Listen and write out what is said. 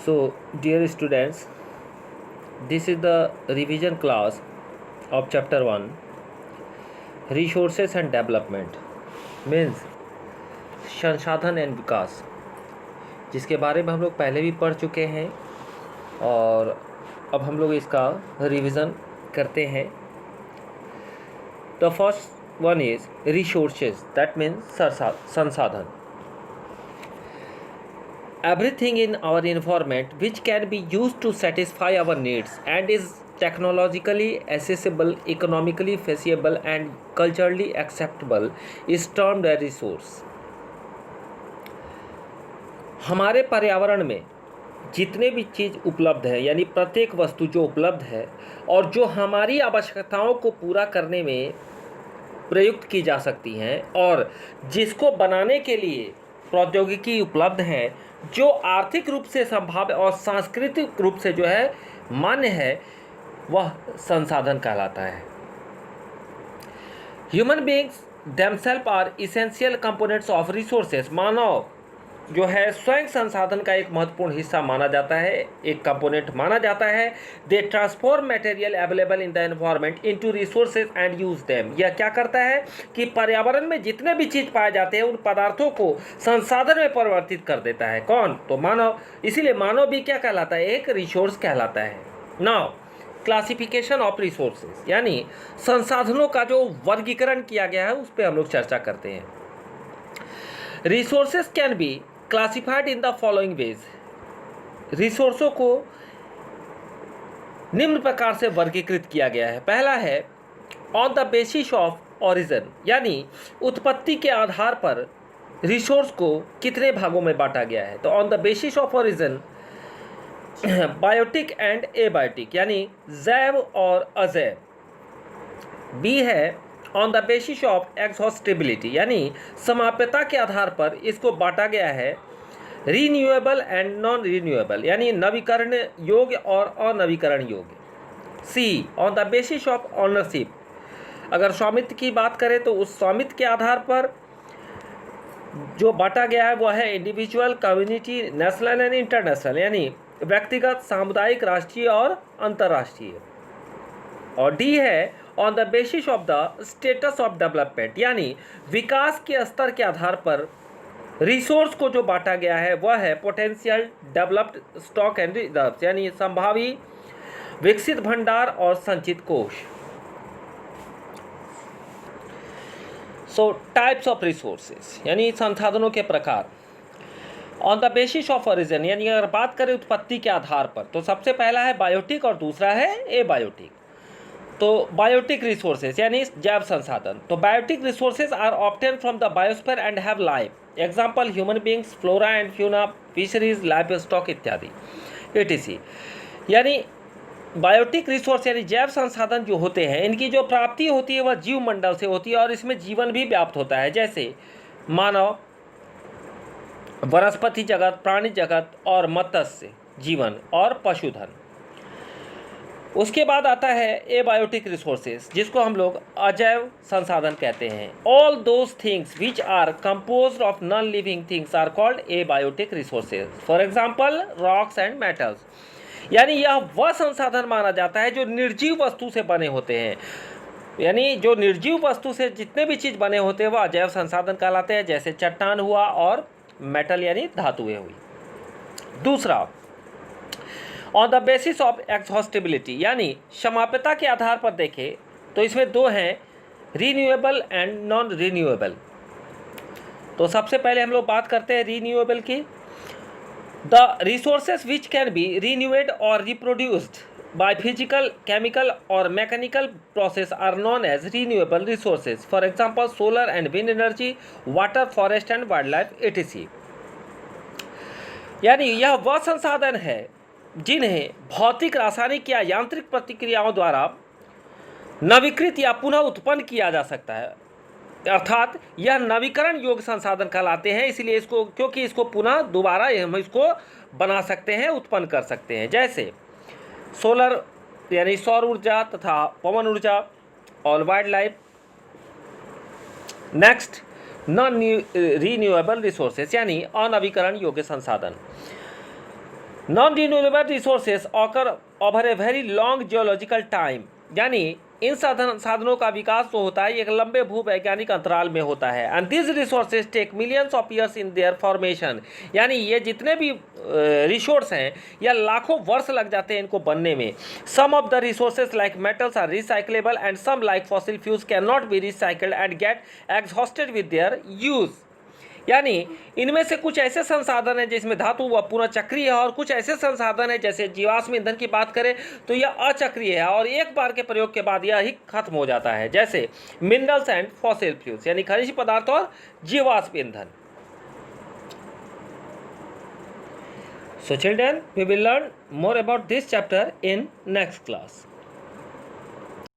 So, dear students, this is the revision class of chapter 1 Resources and Development means संसाधन and विकास, जिसके बारे में हम लोग पहले भी पढ़ चुके हैं और अब हम लोग इसका रिवीजन करते हैं. The first one is resources, that means संसाधन. Everything in our environment which can be used to satisfy our needs and is technologically accessible, economically feasible and culturally acceptable is termed a resource. हमारे पर्यावरण में जितने भी चीज़ उपलब्ध है, यानी प्रत्येक वस्तु जो उपलब्ध है और जो हमारी आवश्यकताओं को पूरा करने में प्रयुक्त की जा सकती हैं और जिसको बनाने के लिए प्रौद्योगिकी उपलब्ध है, जो आर्थिक रूप से संभाव्य और सांस्कृतिक रूप से जो है मान्य है, वह संसाधन कहलाता है. Human beings themselves are essential components of resources. मानव जो है स्वयं संसाधन का एक महत्वपूर्ण हिस्सा माना जाता है, एक कंपोनेंट माना जाता है. They transform material available in the environment into resources and use them. यह क्या करता है कि पर्यावरण में जितने भी चीज़ पाए जाते हैं उन पदार्थों को संसाधन में परिवर्तित कर देता है. कौन? तो मानव. इसीलिए मानव भी क्या कहलाता है? एक रिसोर्स कहलाता है. नाउ क्लासिफिकेशन ऑफ रिसोर्सेज, यानी संसाधनों का जो वर्गीकरण किया गया है उस पर हम लोग चर्चा करते हैं. Resources can be classified in the following ways. रिसोर्सों को निम्न प्रकार से वर्गीकृत किया गया है. पहला है on the basis of origin, यानी उत्पत्ति के आधार पर रिसोर्स को कितने भागों में बांटा गया है. तो on the basis of origin biotic and abiotic, यानी जैव और अजैव. बी है on the basis of exhaustibility, यानी समाप्यता के आधार पर इसको बांटा गया है रीन्यूएबल एंड नॉन रीन्यूएबल, यानी नवीकरण योग्य और अनवीकरण योग्य. C on the basis of ownership, अगर स्वामित्व की बात करें तो उस स्वामित्व के आधार पर जो बांटा गया है वह है individual, community, national and international, यानी व्यक्तिगत, सामुदायिक, राष्ट्रीय और अंतर्राष्ट्रीय. और डी है on the basis of the status of development, यानी विकास के स्तर के आधार पर रिसोर्स को जो बांटा गया है वह है potential developed stock and reserves, यानी संभावी विकसित भंडार और संचित कोष. सो टाइप्स ऑफ रिसोर्सेज, यानी संसाधनों के प्रकार. On the basis of origin, यानी अगर बात करें उत्पत्ति के आधार पर, तो सबसे पहला है बायोटिक और दूसरा है एबायोटिक. तो बायोटिक रिसोर्सेज यानी जैव संसाधन. तो biotic resources are obtain from the biosphere and have life. Example human beings, flora and fauna, fisheries, livestock इत्यादि etc. यानी बायोटिक रिसोर्स यानी जैव संसाधन जो होते हैं, इनकी जो प्राप्ति होती है वह जीव मंडल से होती है और इसमें जीवन भी व्याप्त होता है, जैसे मानव, वनस्पति जगत, प्राणी जगत और मत्स्य जीवन और पशुधन. उसके बाद आता है एबायोटिक रिसोर्सेज, जिसको हम लोग अजैव संसाधन कहते हैं. All those things which are composed of non living things are called abiotic resources. For example rocks and metals, यानी यह वह संसाधन माना जाता है जो निर्जीव वस्तु से बने होते हैं. यानी जो निर्जीव वस्तु से जितने भी चीज़ बने होते हैं वह अजैव संसाधन कहलाते हैं, जैसे चट्टान हुआ और मेटल यानी धातुएं हुई. दूसरा on the basis of exhaustibility, यानी समाप्यता के आधार पर देखें तो इसमें दो हैं, रीन्यूएबल एंड नॉन रीन्यूएबल. तो सबसे पहले हम लोग बात करते हैं रीन्यूएबल की. The resources which can be renewed और रिप्रोड्यूस्ड बाय फिजिकल, केमिकल और mechanical process are known as renewable resources. For example solar and wind energy, water, forest and wildlife etc. यानी यह वह संसाधन है जिन्हें भौतिक, रासायनिक या यांत्रिक प्रतिक्रियाओं द्वारा नवीकृत या पुनः उत्पन्न किया जा सकता है. अर्थात यह नवीकरण योग्य संसाधन कहलाते हैं, इसलिए इसको, क्योंकि इसको पुनः दोबारा हम इसको बना सकते हैं, उत्पन्न कर सकते हैं, जैसे सोलर यानी सौर ऊर्जा तथा पवन ऊर्जा और wild life. Next non renewable resources यानी अनवीकरण योग्य संसाधन. Non renewable resources occur over a very long geological time, यानी इन साधनों का विकास तो होता है एक लंबे भूवैज्ञानिक अंतराल में होता है। And this resources take millions of years in their formation, यानी ये जितने भी रिसोर्स हैं या लाखों वर्ष लग जाते हैं इनको बनने में। Some of the resources like metals are recyclable and some like fossil fuels can not be recycled and get exhausted with their use, यानी इनमें से कुछ ऐसे संसाधन हैं जिसमें धातु व पुनः चक्रीय है और कुछ ऐसे संसाधन हैं जैसे जीवाश्म ईंधन की बात करें तो यह अचक्रीय है और एक बार के प्रयोग के बाद यह ही खत्म हो जाता है, जैसे मिनरल्स एंड फॉसिल फ्यूल्स यानी खनिज पदार्थ और जीवाश्म ईंधन। So children, we will learn more about this chapter in next class.